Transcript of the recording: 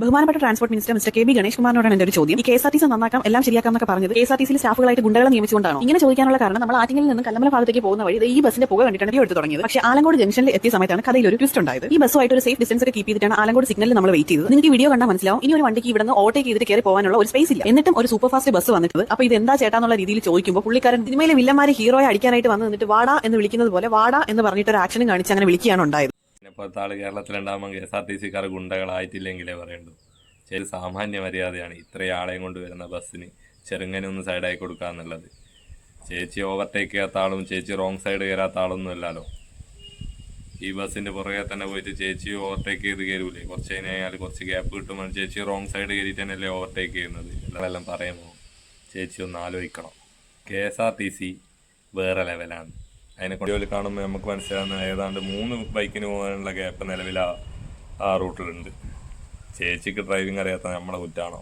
ബഹുമാനപ്പെട്ട transport minister mister K B Ganesh കുമാറിനോടാണ് എന്റെ ഒരു ചോദ്യം. ഈ KSRTC നന്നാക്കാം, എല്ലാം ശരിയാക്കാം എന്നൊക്കെ പറഞ്ഞത് KSRTC സ്റ്റാഫുകളായിട്ട് ഗുണ്ടകളെ നിയമിച്ചുകൊണ്ടാണോ? ഇങ്ങനെ ചോദിക്കാനുള്ള കാരണം നമ്മൾ ആറ്റിങ്ങിൽ നിന്ന് കല്ലമ്പല ഭാഗത്തേക്ക് പോകുന്ന വഴി ഈ ബസിന്റെ പുക കണ്ടിട്ടാണ് വീഡിയോ എടുത്ത് തുടങ്ങിയത്. പക്ഷേ ആലങ്കോട് ജംഗ്ഷനിൽ എത്തിയ സമയത്താണ് കഥയിൽ ഒരു ട്വിസ്റ്റ് ഉണ്ടായത്. ഈ ബസ്സുമായിട്ട് ഒരു സേഫ് ഡിസ്റ്റൻസ് ഒക്കെ കീപ്പ് ചെയ്തിട്ടാണ് ആലങ്കോട് സിഗ്നലിൽ നമ്മൾ വെയിറ്റ് ചെയ്തത്. നിങ്ങൾക്ക് വീഡിയോ കണ്ടാൽ മനസ്സിലാവും, ഇനി ഒരു വണ്ടിക്ക് ഇവിടെ നിന്ന് ഓവർടേക്ക് ചെയ്തിട്ട് കയറി പോകാനുള്ള ഒരു സ്പേസ് ഇല്ല. എന്നിട്ടും ഒരു സൂപ്പർ ഫാസ്റ്റ് ബസ് വന്നിട്ട് അപ്പോൾ ഇത് എന്താ ചേട്ടാന്നുള്ള രീതിയിൽ ചോദിക്കുമ്പോൾ പുള്ളിക്കാരൻ സിനിമയിലെ വില്ലന്മാരെ ഹീറോയെ അടിക്കാനായിട്ട് വന്ന് നിന്നിട്ട് വാടാ എന്ന് വിളിക്കുന്നത് പോലെ വാടാ എന്ന് പറഞ്ഞിട്ട് ഒരു ആക്ഷനും കാണിച്ച് അങ്ങനെ വിളിക്കുകയാണ് ഉണ്ടായത്. ഇപ്പോഴത്തെ ആള് കേരളത്തിലുണ്ടാകുമ്പോൾ KSRTCക്കാർ ഗുണ്ടകളായിട്ടില്ലെങ്കിലേ പറയണ്ടു. ശരി, സാമാന്യ മര്യാദയാണ് ഇത്രയും ആളെയും കൊണ്ട് വരുന്ന ബസ്സിന് ചെറുങ്ങനെ ഒന്ന് സൈഡായി കൊടുക്കുക എന്നുള്ളത്. ചേച്ചി ഓവർടേക്ക് ചെയ്യാത്ത ആളും ചേച്ചി റോങ് സൈഡ് കയറാത്ത ആളൊന്നും അല്ലല്ലോ. ഈ ബസ്സിൻ്റെ പുറകെ തന്നെ പോയിട്ട് ചേച്ചി ഓവർടേക്ക് ചെയ്ത് കയറൂലേ? കുറച്ച് കഴിഞ്ഞാൽ കുറച്ച് ഗ്യാപ്പ് കിട്ടുമ്പോൾ ചേച്ചി റോങ് സൈഡ് കയറിയിട്ട് തന്നെയല്ലേ ഓവർടേക്ക് ചെയ്യുന്നത്. എല്ലാം പറയുമ്പോൾ ചേച്ചി ഒന്ന് ആലോചിക്കണം. KSRTC വേറെ ലെവലാണ്. അതിനെ കൊണ്ട് കാണുമ്പോൾ നമുക്ക് മനസ്സിലാകുന്ന ഏതാണ്ട് 3 ബൈക്കിന് പോകാനുള്ള ഗ്യാപ്പ് നിലവിൽ ആ റൂട്ടിലുണ്ട്. ചേച്ചിക്ക് ഡ്രൈവിംഗ് അറിയാത്ത നമ്മളെ കുറ്റാണോ?